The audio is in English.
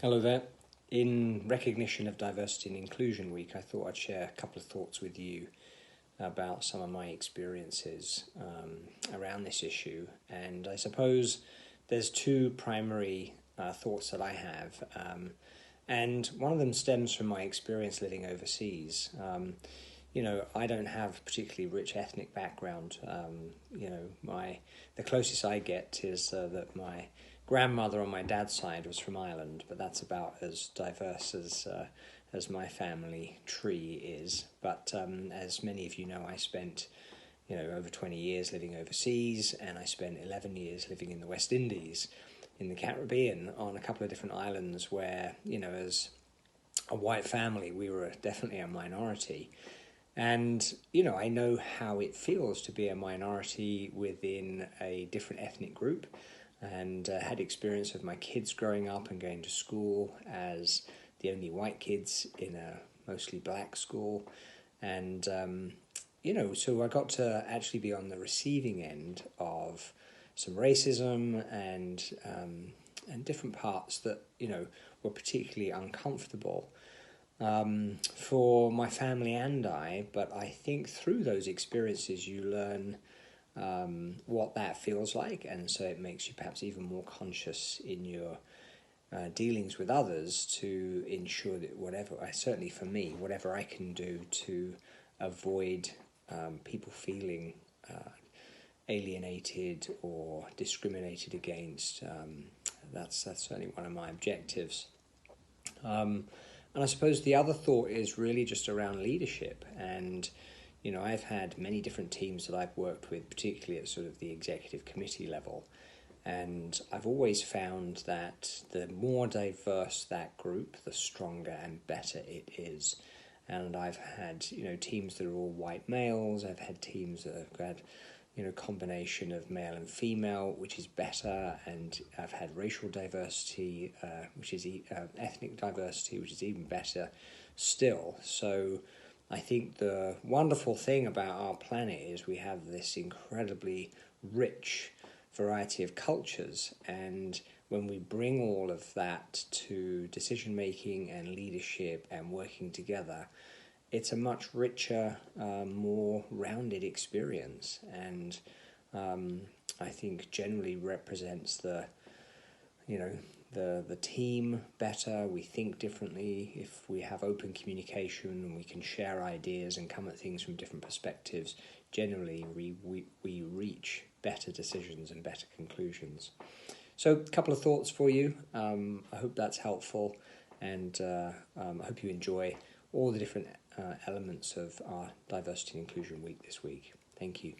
Hello there. In recognition of Diversity and Inclusion Week, I thought I'd share a couple of thoughts with you about some of my experiences around this issue. And I suppose there's two primary thoughts that I have. And one of them stems from my experience living overseas. I don't have a particularly rich ethnic background. The closest I get is that my grandmother on my dad's side was from Ireland, but that's about as diverse as my family tree is. But as many of you know, I spent over 20 years living overseas, and I spent 11 years living in the West Indies, in the Caribbean, on a couple of different islands where, as a white family, we were definitely a minority. And, I know how it feels to be a minority within a different ethnic group, and had experience with my kids growing up and going to school as the only white kids in a mostly black school. And, so I got to actually be on the receiving end of some racism and different parts that, were particularly uncomfortable for my family and I. But I think through those experiences you learn what that feels like, and so it makes you perhaps even more conscious in your dealings with others to ensure that certainly for me, whatever I can do to avoid people feeling alienated or discriminated against, that's certainly one of my objectives. And I suppose the other thought is really just around leadership. And I've had many different teams that I've worked with, particularly at sort of the executive committee level. And I've always found that the more diverse that group, the stronger and better it is. And I've had, teams that are all white males. I've had teams that have had, combination of male and female, which is better. And I've had racial diversity, which is ethnic diversity, which is even better still. So I think the wonderful thing about our planet is we have this incredibly rich variety of cultures, and when we bring all of that to decision making and leadership and working together, it's a much richer, more rounded experience, and I think generally represents the team better. We think differently if we have open communication and we can share ideas and come at things from different perspectives. Generally, we reach better decisions and better conclusions. So a couple of thoughts for you. I hope that's helpful, and I hope you enjoy all the different elements of our Diversity and Inclusion Week this week. Thank you.